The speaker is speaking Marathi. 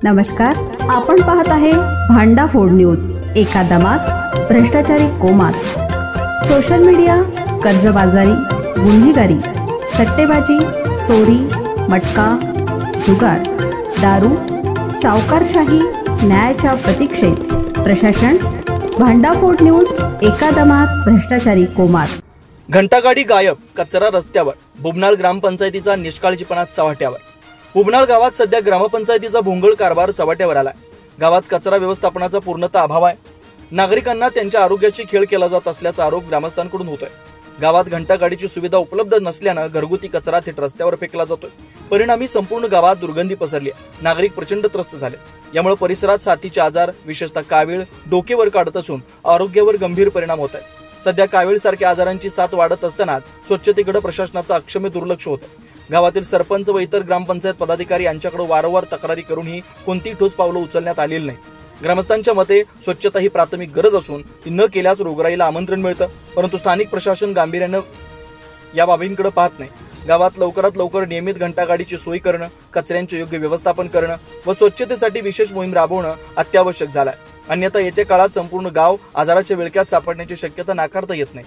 नमस्कार, आपण पाहत आहे भांडाफोड न्यूज। एका दमात भ्रष्टाचारी कोमात, सोशल मीडिया, कर्जबाजारी, गुन्हेगारी, सट्टेबाजी, चोरी, मटका, जुगार, दारू, सावकारशाही, न्यायाच्या प्रतीक्षेत प्रशासन। भांडाफोड न्यूज, एका दमात भ्रष्टाचारी कोमात। घंटागाडी गायब, कचरा रस्त्यावर, बुबनाळ ग्रामपंचायतीचा निष्काळजीपणा चव्हाट्यावर। बुबनाळ गावात सध्या ग्रामपंचायतीचा भोंगळ कारभार चव्हाट्यावर आलाय। गावात कचरा व्यवस्थापनाचा पूर्णतः अभाव आहे। नागरिकांना त्यांच्या आरोग्याची खेळ केला जात असल्याचा आरोप ग्रामस्थांकडून होतोय। गावात घंटागाडीची सुविधा उपलब्ध नसल्यानं घरगुती कचरा थेट रस्त्यावर फेकला जातोय। परिणामी संपूर्ण गावात दुर्गंधी पसरली आहे। नागरिक प्रचंड त्रस्त झाले। यामुळे परिसरात साथीचे आजार, विशेषतः कावीळ, डोकेवर काढत असून आरोग्यावर गंभीर परिणाम होत आहे। सध्या कावीळ सारख्या आजारांची साथ वाढत असताना स्वच्छतेकडे प्रशासनाचं अक्षम्य दुर्लक्ष होतं। गावातील सरपंच व इतर ग्रामपंचायत पदाधिकारी यांच्याकडे वारंवार तक्रारी करूनही कोणतीही ठोस पावलं उचलण्यात आलेली नाही। ग्रामस्थांच्या मते स्वच्छता ही प्राथमिक गरज असून ती न केल्यास रोगराईला आमंत्रण मिळतं, परंतु स्थानिक प्रशासन गांभीर्यानं या बाबींकडे पाहत नाही। गावात लवकरात लवकर नियमित घंटागाडीची सोय करणं, कचऱ्यांचे योग्य व्यवस्थापन करणं व स्वच्छतेसाठी विशेष मोहीम राबवणं अत्यावश्यक झालंय। अन्यथा येत्या काळात संपूर्ण गाव आजाराच्या विळख्यात सापडण्याची शक्यता नाकारता येत नाही।